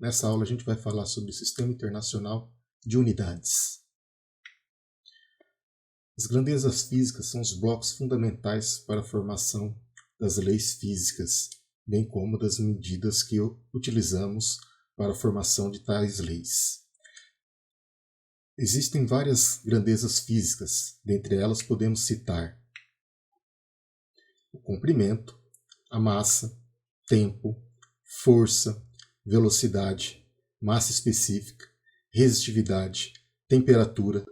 Nessa aula a gente vai falar sobre o Sistema Internacional de Unidades. As grandezas físicas são os blocos fundamentais para a formação das leis físicas, bem como das medidas que utilizamos para a formação de tais leis. Existem várias grandezas físicas, dentre elas podemos citar o comprimento, a massa, tempo, força, velocidade, massa específica, resistividade, temperatura,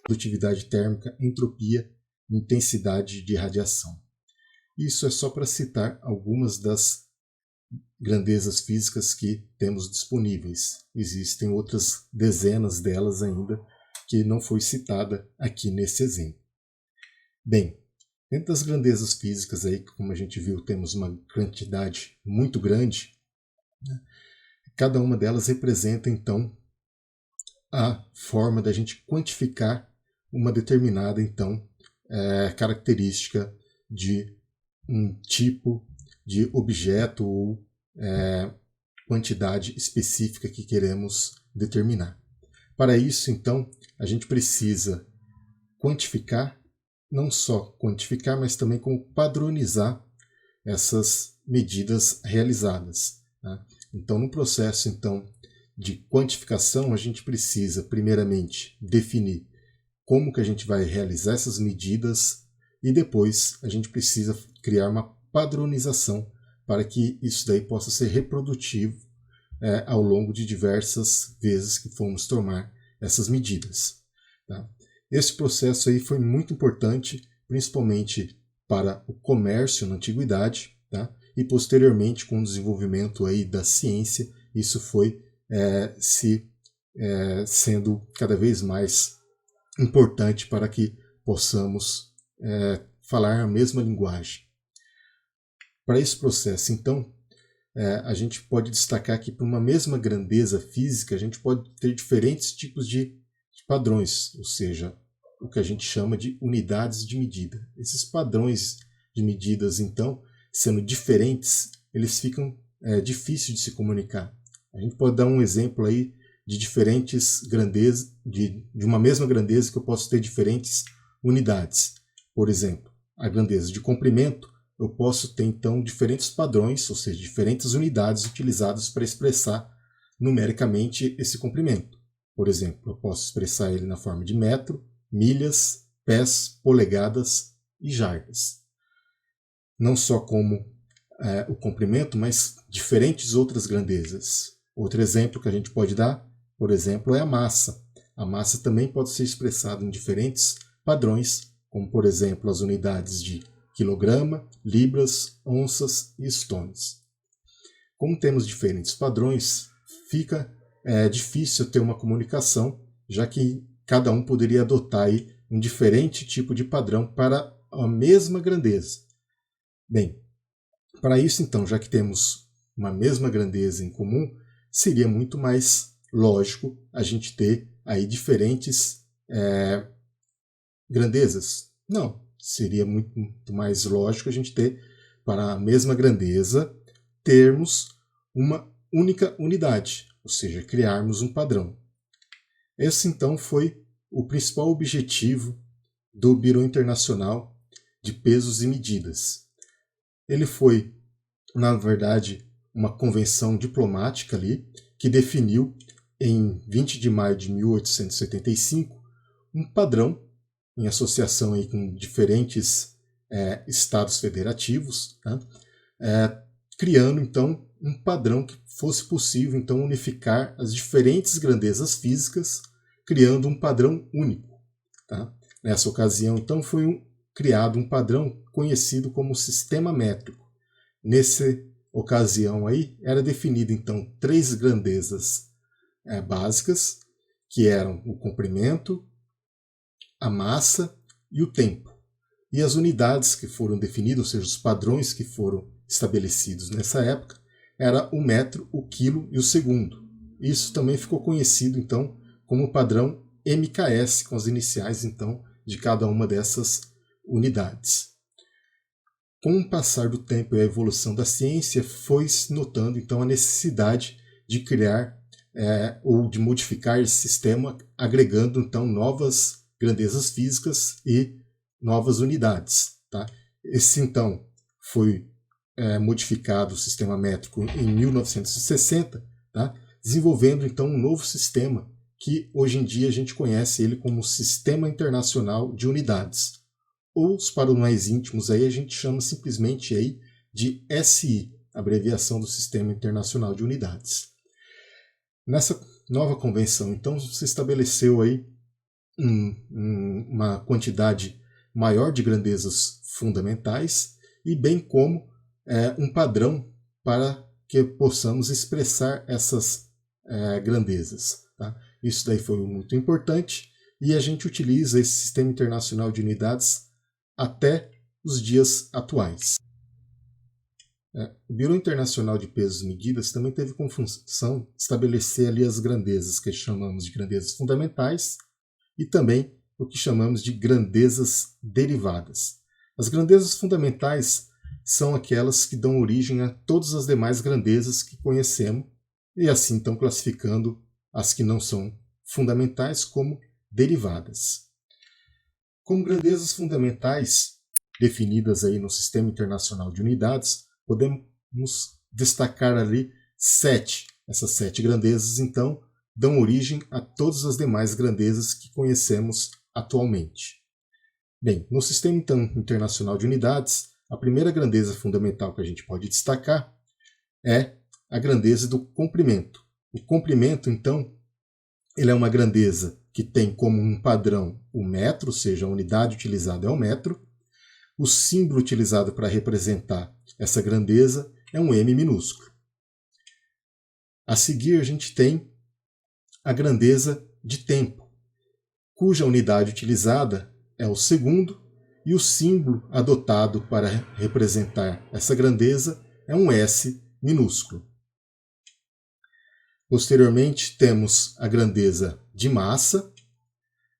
condutividade térmica, entropia, intensidade de radiação. Isso é só para citar algumas das grandezas físicas que temos disponíveis. Existem outras dezenas delas ainda que não foi citada aqui nesse exemplo. Bem, dentro das grandezas físicas aí, como a gente viu, temos uma quantidade muito grande, né? Cada uma delas representa então a forma da gente quantificar uma determinada então característica de um tipo de objeto ou quantidade específica que queremos determinar. Para isso, então, a gente precisa quantificar, não só quantificar, mas também como padronizar essas medidas realizadas, né? Então, no processo de quantificação, a gente precisa, primeiramente, definir como que a gente vai realizar essas medidas e depois a gente precisa criar uma padronização para que isso daí possa ser reprodutivo ao longo de diversas vezes que formos tomar essas medidas. Tá? Esse processo aí foi muito importante, principalmente para o comércio na antiguidade, tá? E posteriormente com o desenvolvimento aí da ciência, isso foi sendo cada vez mais importante para que possamos falar a mesma linguagem. Para esse processo, então, a gente pode destacar que para uma mesma grandeza física, a gente pode ter diferentes tipos de padrões, ou seja, o que a gente chama de unidades de medida. Esses padrões de medidas, então, sendo diferentes, eles ficam difíceis de se comunicar. A gente pode dar um exemplo aí de diferentes grandezas, de uma mesma grandeza que eu posso ter diferentes unidades. Por exemplo, a grandeza de comprimento, eu posso ter então diferentes padrões, ou seja, diferentes unidades utilizadas para expressar numericamente esse comprimento. Por exemplo, eu posso expressar ele na forma de metro, milhas, pés, polegadas e jardas. Não só como o comprimento, mas diferentes outras grandezas. Outro exemplo que a gente pode dar, por exemplo, é a massa. A massa também pode ser expressada em diferentes padrões, como por exemplo as unidades de quilograma, libras, onças e stones. Como temos diferentes padrões, fica difícil ter uma comunicação, já que cada um poderia adotar aí um diferente tipo de padrão para a mesma grandeza. Bem, para isso então, já que temos uma mesma grandeza em comum, seria muito mais lógico a gente ter aí diferentes grandezas? Não, seria muito mais lógico a gente ter, para a mesma grandeza, termos uma única unidade, ou seja, criarmos um padrão. Esse então foi o principal objetivo do Bureau Internacional de Pesos e Medidas. Ele foi, na verdade, uma convenção diplomática ali, que definiu, em 20 de maio de 1875, um padrão em associação aí com diferentes estados federativos, né? Criando, então, um padrão que fosse possível então, unificar as diferentes grandezas físicas, criando um padrão único. Tá? Nessa ocasião, então, foi criado um padrão conhecido como sistema métrico. Nessa ocasião aí, era definido então 3 grandezas básicas, que eram o comprimento, a massa e o tempo. E as unidades que foram definidas, ou seja, os padrões que foram estabelecidos nessa época, era o metro, o quilo e o segundo. isso também ficou conhecido então como padrão MKS, com as iniciais então de cada uma dessas unidades. Com o passar do tempo e a evolução da ciência, foi-se notando então a necessidade de criar ou de modificar esse sistema, agregando então novas grandezas físicas e novas unidades. Tá? Esse então foi modificado o sistema métrico em 1960, tá? Desenvolvendo então um novo sistema que hoje em dia a gente conhece ele como Sistema Internacional de Unidades. Ou, para os mais íntimos, aí, a gente chama simplesmente aí de SI, abreviação do Sistema Internacional de Unidades. Nessa nova convenção, então, se estabeleceu aí uma quantidade maior de grandezas fundamentais e bem como um padrão para que possamos expressar essas grandezas. Tá? Isso daí foi muito importante e a gente utiliza esse Sistema Internacional de Unidades até os dias atuais. O Bureau Internacional de Pesos e Medidas também teve como função estabelecer ali as grandezas que chamamos de grandezas fundamentais e também o que chamamos de grandezas derivadas. As grandezas fundamentais são aquelas que dão origem a todas as demais grandezas que conhecemos e assim então classificando as que não são fundamentais como derivadas. Como grandezas fundamentais definidas aí no Sistema Internacional de Unidades, podemos destacar ali 7. Essas 7 grandezas, então, dão origem a todas as demais grandezas que conhecemos atualmente. Bem, no Sistema Internacional de Unidades, a primeira grandeza fundamental que a gente pode destacar é a grandeza do comprimento. O comprimento, então, ele é uma grandeza que tem como um padrão o metro, ou seja, a unidade utilizada é o metro. O símbolo utilizado para representar essa grandeza é um M minúsculo. A seguir, a gente tem a grandeza de tempo, cuja unidade utilizada é o segundo e o símbolo adotado para representar essa grandeza é um S minúsculo. Posteriormente, temos a grandeza de massa.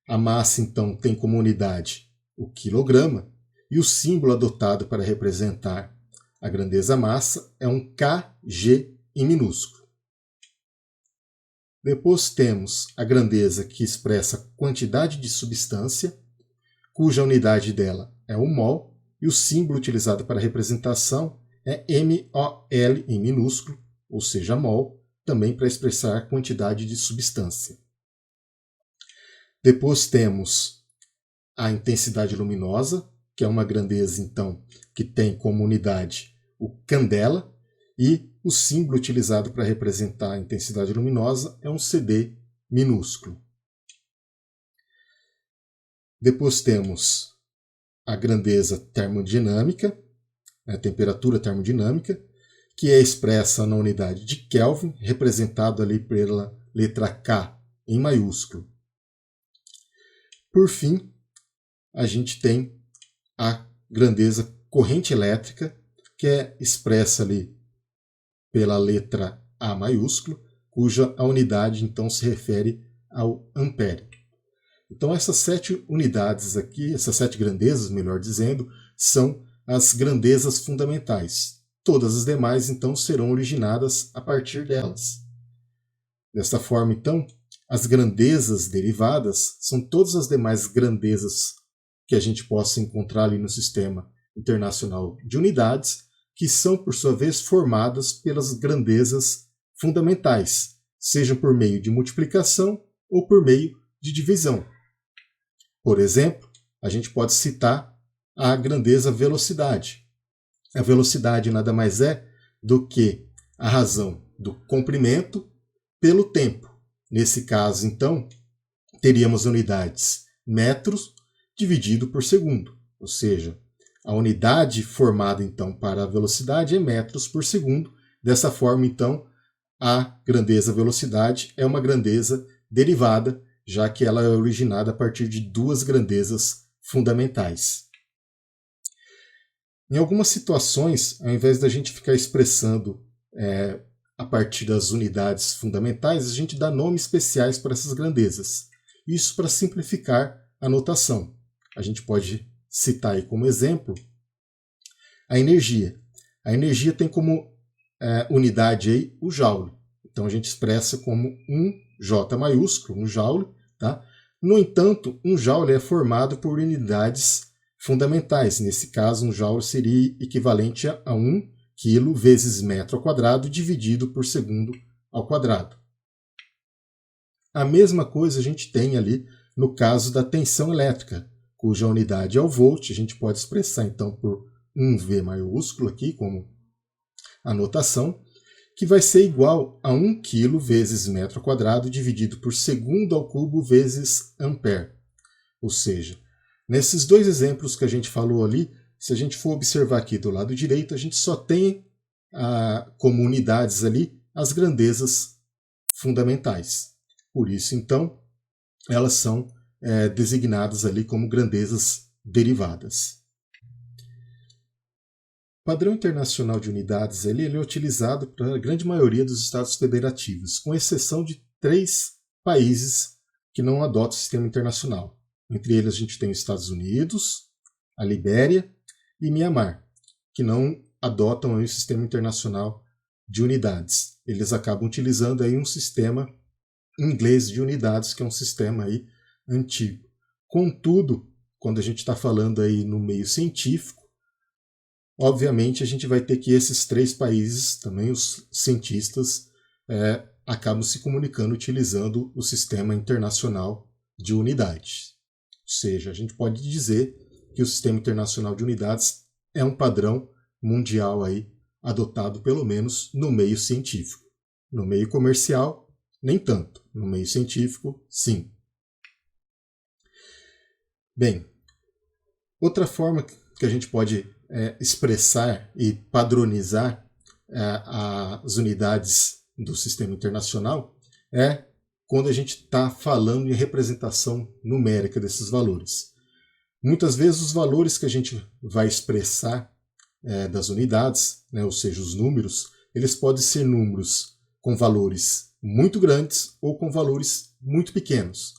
A massa, então, tem como unidade o quilograma e o símbolo adotado para representar a grandeza massa é um kg em minúsculo. Depois temos a grandeza que expressa a quantidade de substância, cuja unidade dela é o mol, e o símbolo utilizado para a representação é MOL em minúsculo, ou seja, mol, também para expressar a quantidade de substância. Depois temos a intensidade luminosa, que é uma grandeza, então, que tem como unidade o candela, e o símbolo utilizado para representar a intensidade luminosa é um CD minúsculo. Depois temos a grandeza termodinâmica, a temperatura termodinâmica, que é expressa na unidade de Kelvin, representado ali pela letra K em maiúsculo. Por fim, a gente tem a grandeza corrente elétrica, que é expressa ali pela letra A maiúsculo, cuja a unidade então se refere ao ampere. Então essas 7 unidades aqui, essas 7 grandezas, melhor dizendo, são as grandezas fundamentais. Todas as demais então serão originadas a partir delas. Desta forma, então, as grandezas derivadas são todas as demais grandezas que a gente possa encontrar ali no Sistema Internacional de Unidades, que são, por sua vez, formadas pelas grandezas fundamentais, seja por meio de multiplicação ou por meio de divisão. Por exemplo, a gente pode citar a grandeza velocidade. A velocidade nada mais é do que a razão do comprimento pelo tempo. Nesse caso, então, teríamos unidades metros dividido por segundo, ou seja, a unidade formada então para a velocidade é metros por segundo. Dessa forma, então, a grandeza velocidade é uma grandeza derivada, já que ela é originada a partir de 2 grandezas fundamentais. Em algumas situações, ao invés da gente ficar expressando a partir das unidades fundamentais, a gente dá nomes especiais para essas grandezas. Isso para simplificar a notação. A gente pode citar aí como exemplo a energia. A energia tem como unidade aí o joule. Então a gente expressa como um J maiúsculo, um joule. Tá? No entanto, um joule é formado por unidades fundamentais. Nesse caso, um joule seria equivalente a 1 kg vezes metro ao quadrado dividido por segundo ao quadrado. A mesma coisa a gente tem ali no caso da tensão elétrica, cuja unidade é o volt. A gente pode expressar então por 1V maiúsculo aqui como a notação, que vai ser igual a 1 kg vezes metro ao quadrado dividido por segundo ao cubo vezes ampere. Ou seja, nesses dois exemplos que a gente falou ali, se a gente for observar aqui do lado direito, a gente só tem como unidades ali as grandezas fundamentais. Por isso, então, elas são designadas ali como grandezas derivadas. O padrão internacional de unidades ele é utilizado para a grande maioria dos Estados federativos, com exceção de 3 países que não adotam o sistema internacional. Entre eles a gente tem os Estados Unidos, a Libéria e Mianmar, que não adotam o sistema internacional de unidades. Eles acabam utilizando aí um sistema inglês de unidades, que é um sistema aí antigo. Contudo, quando a gente está falando aí no meio científico, obviamente a gente vai ter que esses 3 países, também os cientistas, acabam se comunicando utilizando o sistema internacional de unidades. Ou seja, a gente pode dizer que o sistema internacional de unidades é um padrão mundial aí, adotado pelo menos no meio científico. No meio comercial, nem tanto. No meio científico, sim. Bem, outra forma que a gente pode expressar e padronizar as unidades do sistema internacional é quando a gente está falando em representação numérica desses valores. Muitas vezes os valores que a gente vai expressar das unidades, né, ou seja, os números, eles podem ser números com valores muito grandes ou com valores muito pequenos.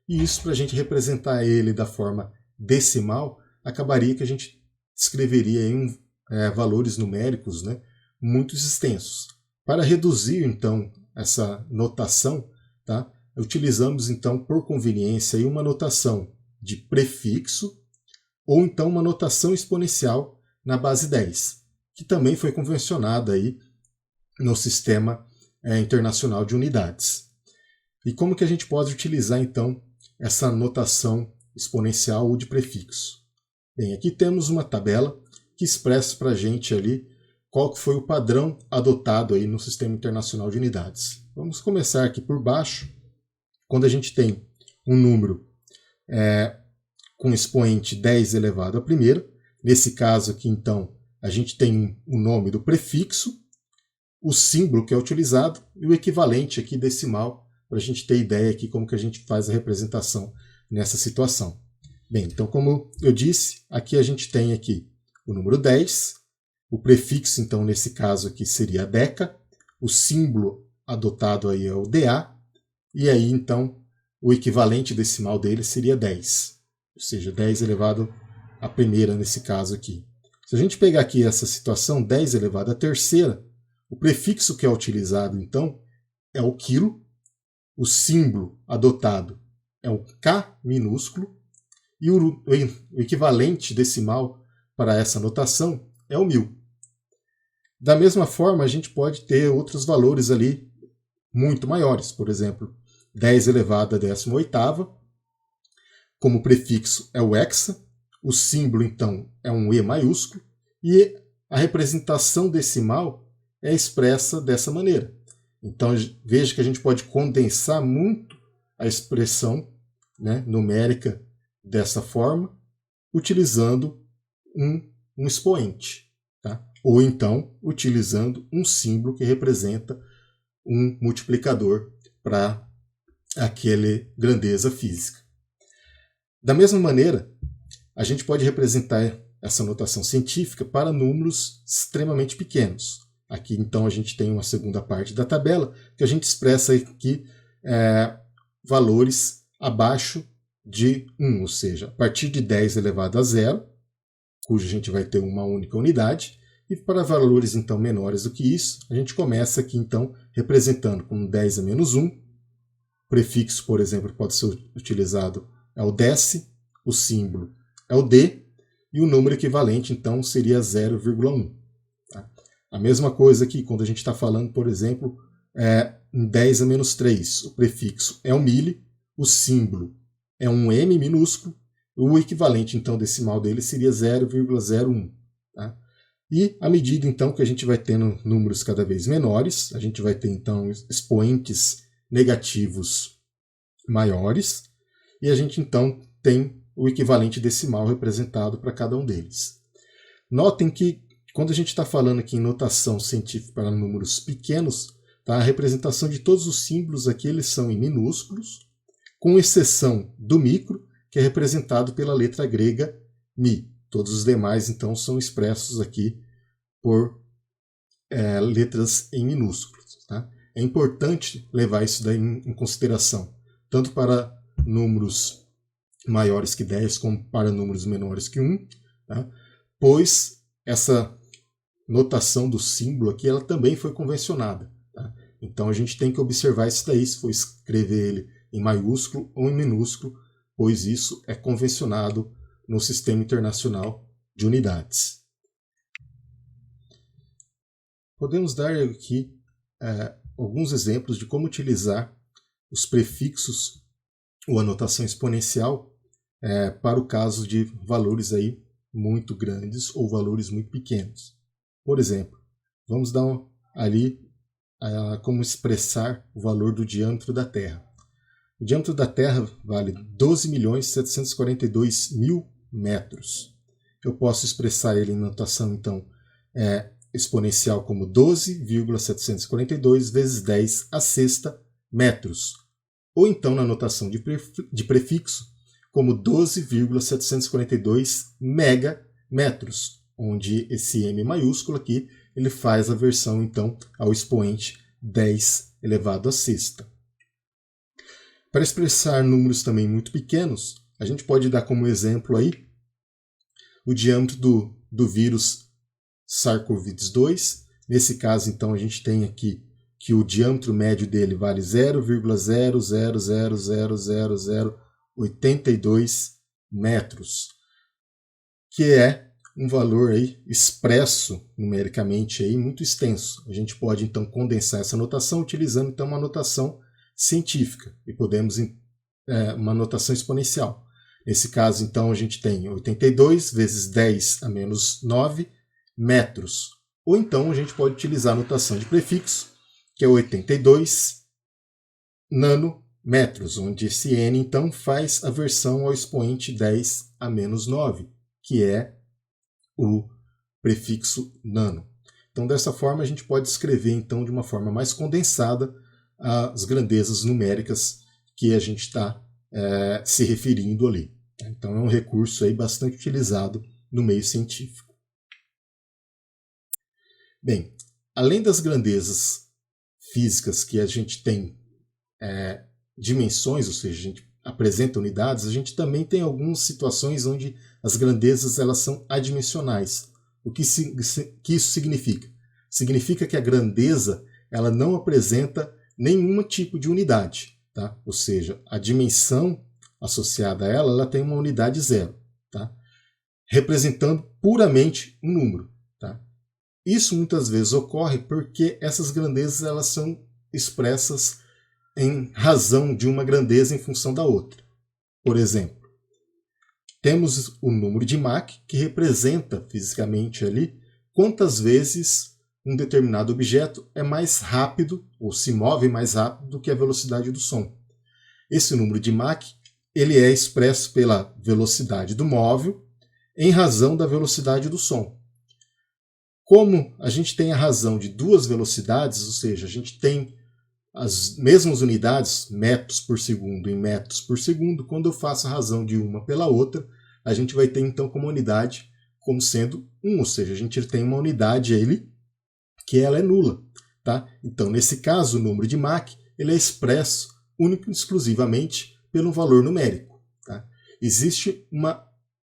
E isso, para a gente representar ele da forma decimal, acabaria que a gente escreveria em valores numéricos, né, muito extensos. Para reduzir, então, essa notação, tá, utilizamos, então, por conveniência, aí uma notação de prefixo ou então uma notação exponencial na base 10, que também foi convencionada aí no sistema internacional de unidades. E como que a gente pode utilizar, então, essa notação exponencial ou de prefixo? Bem, aqui temos uma tabela que expressa para a gente ali qual que foi o padrão adotado aí no sistema internacional de unidades. Vamos começar aqui por baixo, quando a gente tem um número com expoente 10 elevado à primeira. Nesse caso aqui, então, a gente tem o nome do prefixo, o símbolo que é utilizado e o equivalente aqui decimal, para a gente ter ideia aqui como que a gente faz a representação nessa situação. Bem, então como eu disse, aqui a gente tem aqui o número 10, o prefixo, então, nesse caso aqui seria a deca, o símbolo adotado aí é o DA, e aí, então, o equivalente decimal dele seria 10, ou seja, 10 elevado à primeira nesse caso aqui. Se a gente pegar aqui essa situação, 10 elevado à terceira, o prefixo que é utilizado, então, é o quilo, o símbolo adotado é o K minúsculo, e o equivalente decimal para essa notação é o 1000. Da mesma forma, a gente pode ter outros valores ali muito maiores, por exemplo, 10 elevado à 18ª, como prefixo é o hexa, o símbolo, então, é um E maiúsculo, e a representação decimal é expressa dessa maneira. Então, veja que a gente pode condensar muito a expressão, né, numérica dessa forma, utilizando um expoente, tá? Ou então utilizando um símbolo que representa um multiplicador para aquela grandeza física. Da mesma maneira, a gente pode representar essa notação científica para números extremamente pequenos. Aqui então a gente tem uma segunda parte da tabela que a gente expressa aqui valores abaixo de 1, ou seja, a partir de 10 elevado a 0, cujo a gente vai ter uma única unidade, e para valores então menores do que isso, a gente começa aqui então representando com 10 a menos 1, o prefixo, por exemplo, pode ser utilizado é o dec, o símbolo é o D, e o número equivalente então seria 0,1. Tá? A mesma coisa aqui quando a gente está falando, por exemplo, em 10 a menos 3, o prefixo é o mili, o símbolo é um M minúsculo, o equivalente então decimal dele seria 0,01. Tá? E à medida então que a gente vai tendo números cada vez menores, a gente vai ter então expoentes negativos maiores, e a gente então tem o equivalente decimal representado para cada um deles. Notem que quando a gente está falando aqui em notação científica para números pequenos, tá? A representação de todos os símbolos aqui eles são em minúsculos, com exceção do micro, que é representado pela letra grega Mi. Todos os demais, então, são expressos aqui por letras em minúsculos. Tá? É importante levar isso daí em consideração, tanto para números maiores que 10, como para números menores que 1, tá? Pois essa notação do símbolo aqui ela também foi convencionada. Tá? Então, a gente tem que observar isso daí, se for escrever ele em maiúsculo ou em minúsculo, pois isso é convencionado no Sistema Internacional de Unidades. Podemos dar aqui alguns exemplos de como utilizar os prefixos ou a notação exponencial para o caso de valores aí muito grandes ou valores muito pequenos. Por exemplo, vamos dar como expressar o valor do diâmetro da Terra. O diâmetro da Terra vale 12.742.000 metros. Eu posso expressar ele em notação, então, exponencial como 12,742 vezes 10 a sexta metros. Ou então na notação de prefixo, como 12,742 megametros, onde esse M maiúsculo aqui ele faz a versão, então, ao expoente 10 elevado a sexta. Para expressar números também muito pequenos, a gente pode dar como exemplo aí o diâmetro do vírus SARS-CoV-2. Nesse caso, então, a gente tem aqui que o diâmetro médio dele vale 0,0000082 metros, que é um valor aí expresso numericamente aí muito extenso. A gente pode, então, condensar essa notação utilizando, então, uma notação científica e podemos uma notação exponencial. Nesse caso, então, a gente tem 82 vezes 10 a menos 9 metros. Ou então a gente pode utilizar a notação de prefixo, que é 82 nanômetros, onde esse N, então, faz a versão ao expoente 10 a menos 9, que é o prefixo nano. Então, dessa forma, a gente pode escrever, então, de uma forma mais condensada as grandezas numéricas que a gente está se referindo ali. Então, é um recurso aí bastante utilizado no meio científico. Bem, além das grandezas físicas que a gente tem dimensões, ou seja, a gente apresenta unidades, a gente também tem algumas situações onde as grandezas elas são adimensionais. O que isso significa? Significa que a grandeza ela não apresenta nenhum tipo de unidade. Tá? Ou seja, a dimensão associada a ela tem uma unidade zero, tá? Representando puramente um número. Tá? Isso muitas vezes ocorre porque essas grandezas elas são expressas em razão de uma grandeza em função da outra. Por exemplo, temos o número de Mach, que representa fisicamente ali quantas vezes um determinado objeto é mais rápido ou se move mais rápido do que a velocidade do som. Esse número de Mach ele é expresso pela velocidade do móvel em razão da velocidade do som. Como a gente tem a razão de duas velocidades, ou seja, a gente tem as mesmas unidades, metros por segundo em metros por segundo, quando eu faço a razão de uma pela outra, a gente vai ter então como unidade como sendo 1, ou seja, a gente tem uma unidade ali que ela é nula. Tá? Então, nesse caso, o número de Mach ele é expresso único e exclusivamente pelo valor numérico. Tá? Existe uma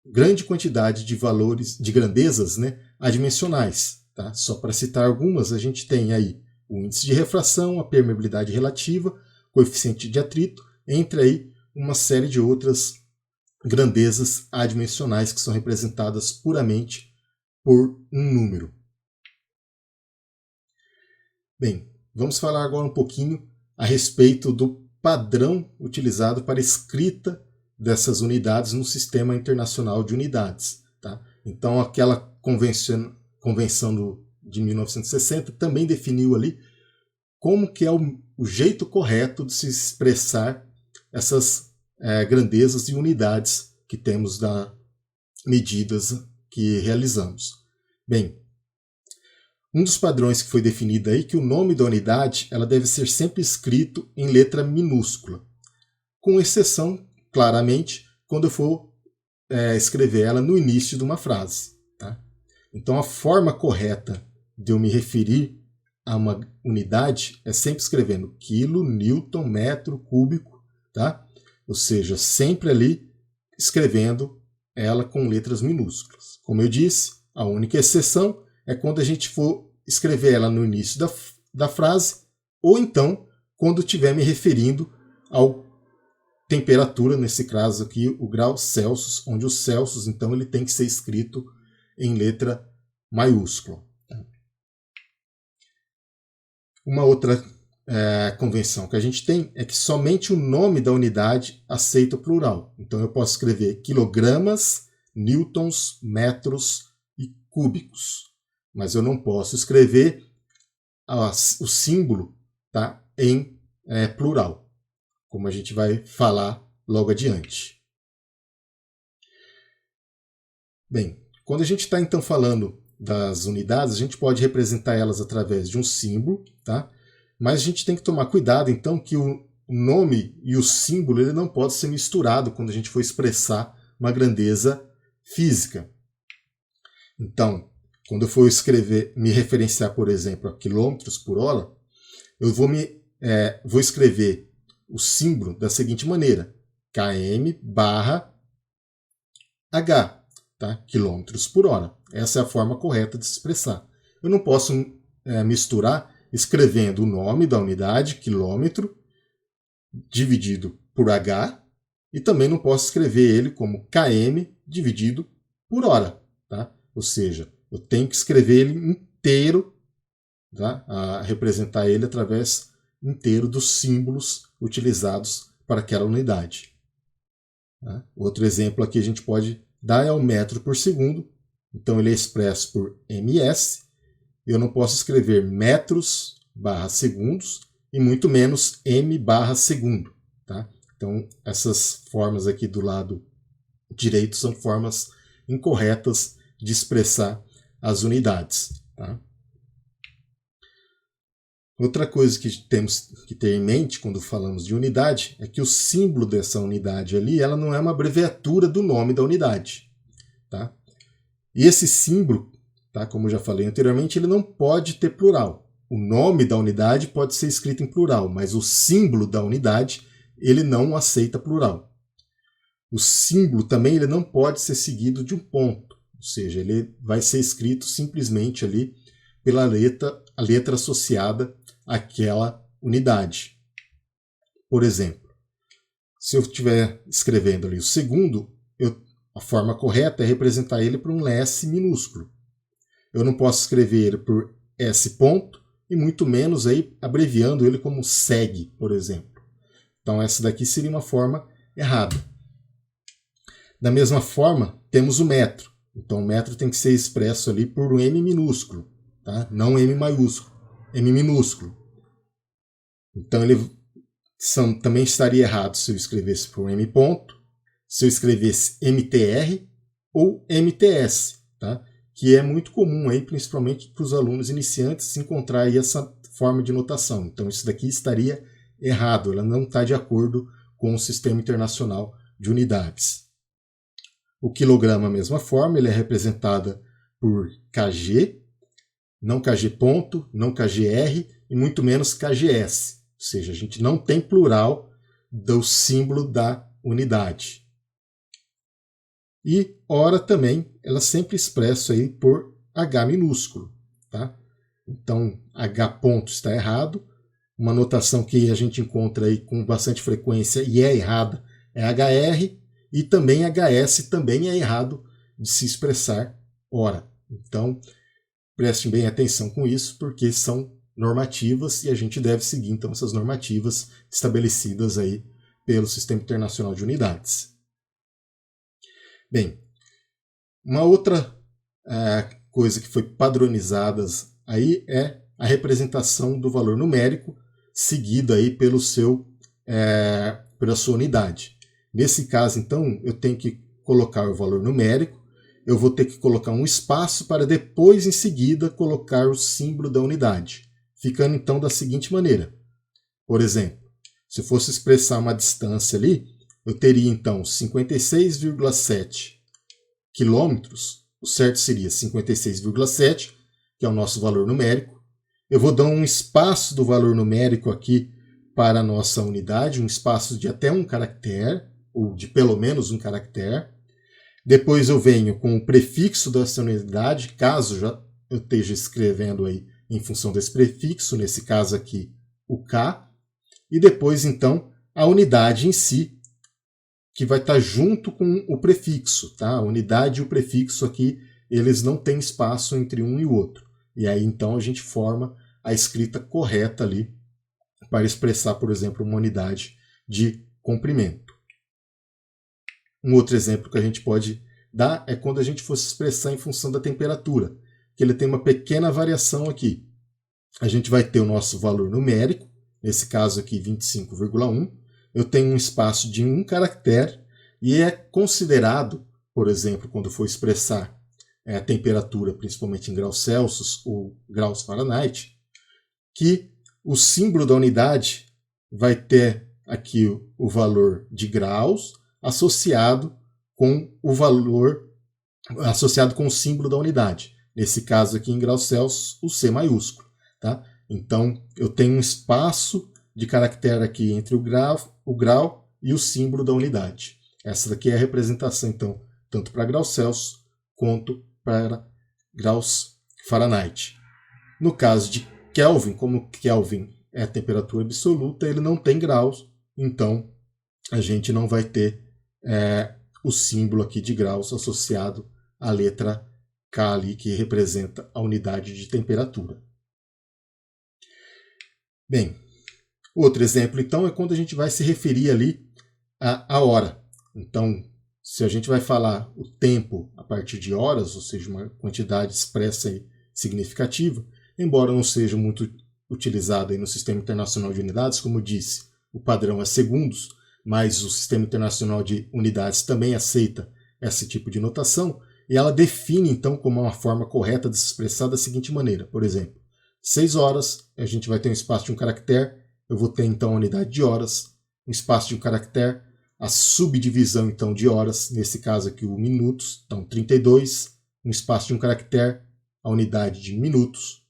grande quantidade de valores, de grandezas, né, adimensionais. Tá? Só para citar algumas, a gente tem aí o índice de refração, a permeabilidade relativa, coeficiente de atrito, entre aí uma série de outras grandezas adimensionais que são representadas puramente por um número. Bem, vamos falar agora um pouquinho a respeito do padrão utilizado para a escrita dessas unidades no Sistema Internacional de Unidades. Tá? Então, aquela convenção de 1960 também definiu ali como que é o jeito correto de se expressar essas grandezas e unidades que temos das medidas que realizamos. Bem, um dos padrões que foi definido aí é que o nome da unidade ela deve ser sempre escrito em letra minúscula, com exceção, claramente, quando eu for escrever ela no início de uma frase. Tá? Então, a forma correta de eu me referir a uma unidade é sempre escrevendo quilo, newton, metro, cúbico, tá? Ou seja, sempre ali escrevendo ela com letras minúsculas. Como eu disse, a única exceção é quando a gente for escrever ela no início da frase, ou então quando estiver me referindo ao temperatura, nesse caso aqui, o grau Celsius, onde o Celsius, então, ele tem que ser escrito em letra maiúscula. Uma outra convenção que a gente tem é que somente o nome da unidade aceita o plural. Então eu posso escrever quilogramas, newtons, metros e cúbicos. Mas eu não posso escrever o símbolo, tá, em plural, como a gente vai falar logo adiante. Bem, quando a gente está então falando das unidades, a gente pode representar elas através de um símbolo, tá? Mas a gente tem que tomar cuidado, então, que o nome e o símbolo ele não pode ser misturado quando a gente for expressar uma grandeza física. Então, quando eu for me referenciar, por exemplo, a quilômetros por hora, eu vou escrever o símbolo da seguinte maneira: km/h, tá? Quilômetros por hora. Essa é a forma correta de se expressar. Eu não posso misturar escrevendo o nome da unidade, quilômetro, dividido por h, e também não posso escrever ele como km dividido por hora. Tá? Ou seja, eu tenho que escrever ele inteiro, tá? A representar ele através inteiro dos símbolos utilizados para aquela unidade. Tá? Outro exemplo aqui a gente pode dar é o metro por segundo. Então ele é expresso por ms. Eu não posso escrever metros/segundos e muito menos m/segundo. Tá? Então essas formas aqui do lado direito são formas incorretas de expressar as unidades. Tá? Outra coisa que temos que ter em mente quando falamos de unidade é que o símbolo dessa unidade ali ela não é uma abreviatura do nome da unidade. Tá? E esse símbolo, tá, como eu já falei anteriormente, ele não pode ter plural. O nome da unidade pode ser escrito em plural, mas o símbolo da unidade ele não aceita plural. O símbolo também ele não pode ser seguido de um ponto, ou seja, ele vai ser escrito simplesmente ali pela a letra associada àquela unidade. Por exemplo, se eu estiver escrevendo ali o segundo, a forma correta é representar ele por um S minúsculo. Eu não posso escrever ele por S ponto e muito menos aí abreviando ele como seg, por exemplo. Então essa daqui seria uma forma errada. Da mesma forma, temos o metro. Então o metro tem que ser expresso ali por um M minúsculo, tá? Não M maiúsculo, M minúsculo. Então ele também estaria errado se eu escrevesse por M ponto, se eu escrevesse MTR ou MTS, tá? Que é muito comum, aí, principalmente para os alunos iniciantes, encontrar aí essa forma de notação. Então isso daqui estaria errado, ela não está de acordo com o Sistema Internacional de Unidades. O quilograma, a mesma forma, ele é representado por kg, não kg ponto, não kgr e muito menos kgs. Ou seja, a gente não tem plural do símbolo da unidade. E hora também, ela sempre expressa aí por H minúsculo. Tá? Então, H ponto está errado. Uma notação que a gente encontra aí com bastante frequência e é errada é HR. E também HS também é errado de se expressar hora. Então, prestem bem atenção com isso, porque são normativas e a gente deve seguir então essas normativas estabelecidas aí pelo Sistema Internacional de Unidades. Bem, uma outra coisa que foi padronizada aí é a representação do valor numérico seguida aí pela sua unidade. Nesse caso, então, eu tenho que colocar o valor numérico, eu vou ter que colocar um espaço para depois, em seguida, colocar o símbolo da unidade, ficando então da seguinte maneira. Por exemplo, se eu fosse expressar uma distância ali, eu teria então 56,7 quilômetros, o certo seria 56,7, que é o nosso valor numérico. Eu vou dar um espaço do valor numérico aqui para a nossa unidade, um espaço de até um caractere, ou de pelo menos um caractere. Depois eu venho com o prefixo dessa unidade, caso eu esteja escrevendo aí em função desse prefixo, nesse caso aqui o K. E depois, então, a unidade em si, que vai estar junto com o prefixo. Tá? A unidade e o prefixo aqui, eles não têm espaço entre um e o outro. E aí, então, a gente forma a escrita correta ali para expressar, por exemplo, uma unidade de comprimento. Um outro exemplo que a gente pode dar é quando a gente fosse expressar em função da temperatura, que ele tem uma pequena variação aqui. A gente vai ter o nosso valor numérico, nesse caso aqui 25,1. Eu tenho um espaço de um caractere e é considerado, por exemplo, quando for expressar a temperatura, principalmente em graus Celsius ou graus Fahrenheit, que o símbolo da unidade vai ter aqui o valor de graus associado com o símbolo da unidade. Nesse caso aqui em graus Celsius, o C maiúsculo. Tá? Então, eu tenho um espaço de caractere aqui entre o grau e o símbolo da unidade. Essa daqui é a representação, então, tanto para graus Celsius quanto para graus Fahrenheit. No caso de Kelvin, como Kelvin é a temperatura absoluta, ele não tem graus, então a gente não vai ter o símbolo aqui de graus associado à letra K ali, que representa a unidade de temperatura. Bem, outro exemplo então é quando a gente vai se referir ali à hora. Então, se a gente vai falar o tempo a partir de horas, ou seja, uma quantidade expressa e significativa, embora não seja muito utilizado aí no Sistema Internacional de Unidades, como eu disse, o padrão é segundos, mas o Sistema Internacional de Unidades também aceita esse tipo de notação, e ela define, então, como uma forma correta de se expressar da seguinte maneira. Por exemplo, 6 horas, a gente vai ter um espaço de um caractere, eu vou ter, então, a unidade de horas, um espaço de um caractere, a subdivisão, então, de horas, nesse caso aqui, o minutos, então, 32, um espaço de um caractere, a unidade de minutos,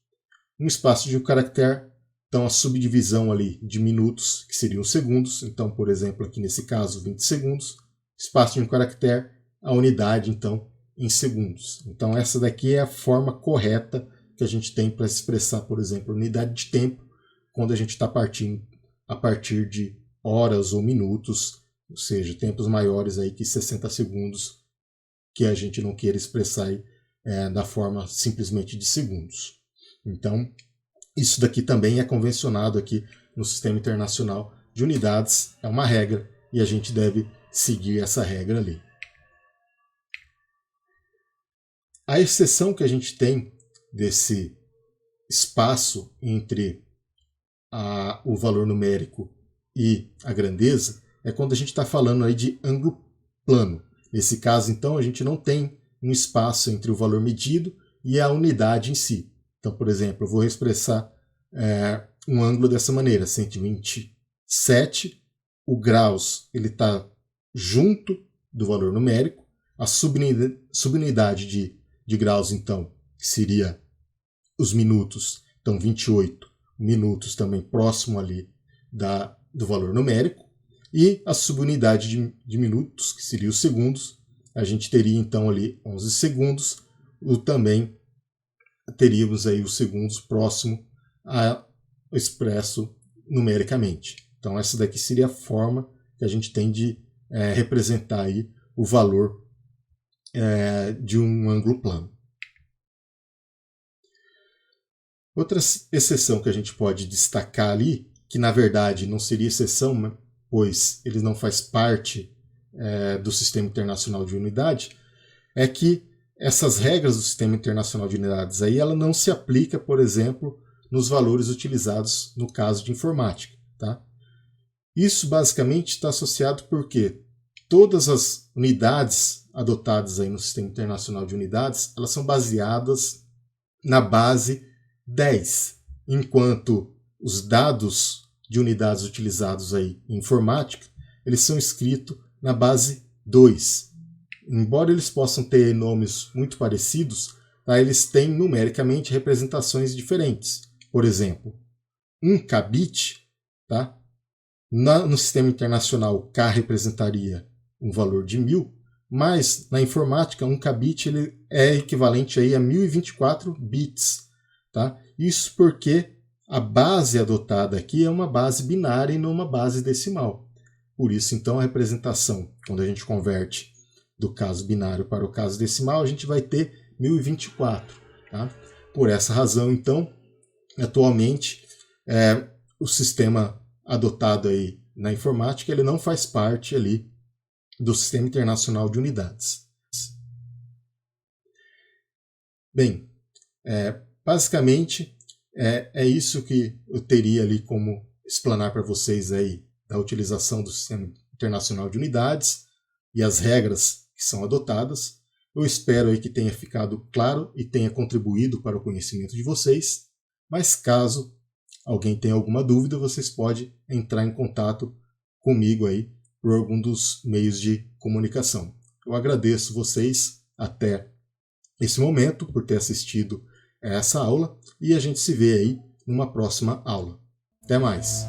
um espaço de um caractere, então a subdivisão ali de minutos, que seriam segundos, então, por exemplo, aqui nesse caso, 20 segundos, espaço de um caractere, a unidade, então, em segundos. Então, essa daqui é a forma correta que a gente tem para expressar, por exemplo, unidade de tempo, quando a gente está partindo a partir de horas ou minutos, ou seja, tempos maiores aí que 60 segundos, que a gente não queira expressar aí, da forma simplesmente de segundos. Então, isso daqui também é convencionado aqui no Sistema Internacional de Unidades, é uma regra e a gente deve seguir essa regra ali. A exceção que a gente tem desse espaço entre o valor numérico e a grandeza é quando a gente está falando aí de ângulo plano. Nesse caso, então, a gente não tem um espaço entre o valor medido e a unidade em si. Então, por exemplo, eu vou expressar um ângulo dessa maneira, 127, o graus está junto do valor numérico, a subunidade de graus, então, seria os minutos, então 28 minutos também próximo ali do valor numérico, e a subunidade de minutos, que seria os segundos, a gente teria então ali 11 segundos, também teríamos aí os segundos próximo ao expresso numericamente. Então essa daqui seria a forma que a gente tem de representar aí o valor de um ângulo plano. Outra exceção que a gente pode destacar ali, que na verdade não seria exceção, pois ele não faz parte do Sistema Internacional de Unidade, é que essas regras do Sistema Internacional de Unidades aí, ela não se aplica, por exemplo, nos valores utilizados no caso de informática. Tá? Isso basicamente está associado porque todas as unidades adotadas aí no Sistema Internacional de Unidades, elas são baseadas na base 10, enquanto os dados de unidades utilizados aí em informática, eles são escritos na base 2. Embora eles possam ter nomes muito parecidos, tá, eles têm numericamente representações diferentes. Por exemplo, 1 kbit, tá? No sistema internacional, K representaria um valor de 1000, mas na informática, 1 kbit ele é equivalente aí a 1024 bits. Tá? Isso porque a base adotada aqui é uma base binária e não uma base decimal. Por isso, então, a representação, quando a gente converte do caso binário para o caso decimal, a gente vai ter 1024. Tá? Por essa razão, então, atualmente, o sistema adotado aí na informática ele não faz parte ali do Sistema Internacional de Unidades. Bem, basicamente é isso que eu teria ali como explanar para vocês aí da utilização do Sistema Internacional de Unidades e as regras que são adotadas. Eu espero aí que tenha ficado claro e tenha contribuído para o conhecimento de vocês, mas caso alguém tenha alguma dúvida, vocês podem entrar em contato comigo aí por algum dos meios de comunicação. Eu agradeço vocês até esse momento por ter assistido a essa aula e a gente se vê aí numa próxima aula. Até mais!